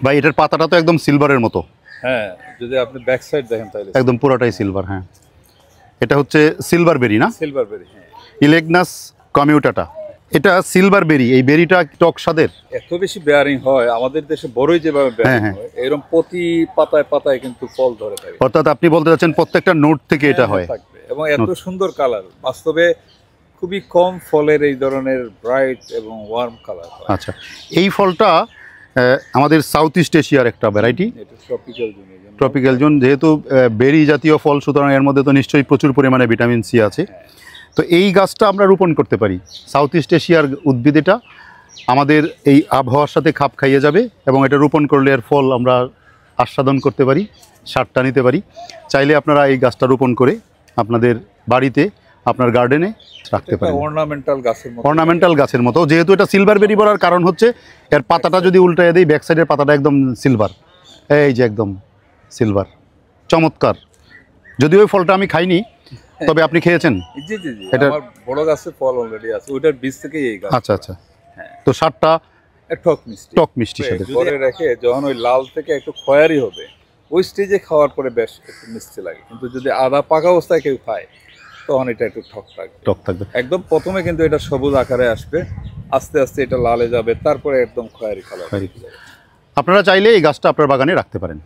ভাই এটার পাতাটা তো একদম সিলভারের মতো। হ্যাঁ, যদি আপনি ব্যাক সাইড দেখেন তাহলে একদম পুরোটাই সিলভার। হ্যাঁ, এটা হচ্ছে সিলভার বেরি না? সিলভার বেরি। হ্যাঁ, ইলেগনাস কমিউটাটা, এটা সিলভার বেরি। এই বেরিটা টক স্বাদের। এত বেশি বেয়ারিং হয় আমাদের দেশে, বড়ই যেভাবে বেয়ারিং হয় এরকম প্রতি পাতায় পাতায় কিন্তু ফল ধরে থাকে। অর্থাৎ আপনি বলতে চাচ্ছেন প্রত্যেকটা নোট থেকে এটা হয় থাকবে, এবং এত সুন্দর কালার, বাস্তবে খুবই কম ফলের এই ধরনের ব্রাইট এবং ওয়ার্ম কালার। আচ্ছা, এই ফলটা আমাদের সাউথ ইস্ট এশিয়ার একটা ভ্যারাইটি, এটা ট্রপিক্যাল জোন। ট্রপিক্যাল জোন যেহেতু বেরি জাতীয় ফল, সুতরাং এর মধ্যে তো নিশ্চয়ই প্রচুর পরিমাণে ভিটামিন সি আছে। তো এই গাছটা আমরা রোপণ করতে পারি। সাউথ ইস্ট এশিয়ার উদ্ভিদ, এটা আমাদের এই আবহাওয়ার সাথে খাপ খাইয়ে যাবে, এবং এটা রোপণ করলে এর ফল আমরা আস্বাদন করতে পারি, স্বাদটা নিতে পারি। চাইলে আপনারা এই গাছটা রোপণ করে আপনাদের বাড়িতে, আপনার গার্ডেনে রাখতে পারেন। অর্নামেন্টাল গাছের মতো। যেহেতু এটা সিলভার বেরি বলার কারণ হচ্ছে এর পাতাটা যদি উল্টায় দিই, ব্যাক সাইডের পাতাটা একদম সিলভার, এই যে একদম সিলভার, চমৎকার। যদিও ওই ফলটা আমি খাইনি, তবে আপনি খেয়েছেন? জি জি জি, আমার বড় গাছে ফল অলরেডি আছে, ওটার বীজ থেকেই এই গাছ। আচ্ছা আচ্ছা। তো স্বাদটা টক মিষ্টি, টক মিষ্টি সাথে ধরে রেখে যখন ওই লাল থেকে একটু খয়েরি হবে, ওই স্টেজে খাওয়ার পরে বেশ একটু মিষ্টি লাগে। কিন্তু যদি আধা পাকা অবস্থায় কেউ খায় তখন এটা একটু টক থাকবে। একদম প্রথমে কিন্তু এটা সবুজ আকারে আসবে, আস্তে আস্তে এটা লালে যাবে, তারপরে একদম খয়েরি কালার। আপনারা চাইলে এই গাছটা আপনার বাগানে রাখতে পারেন।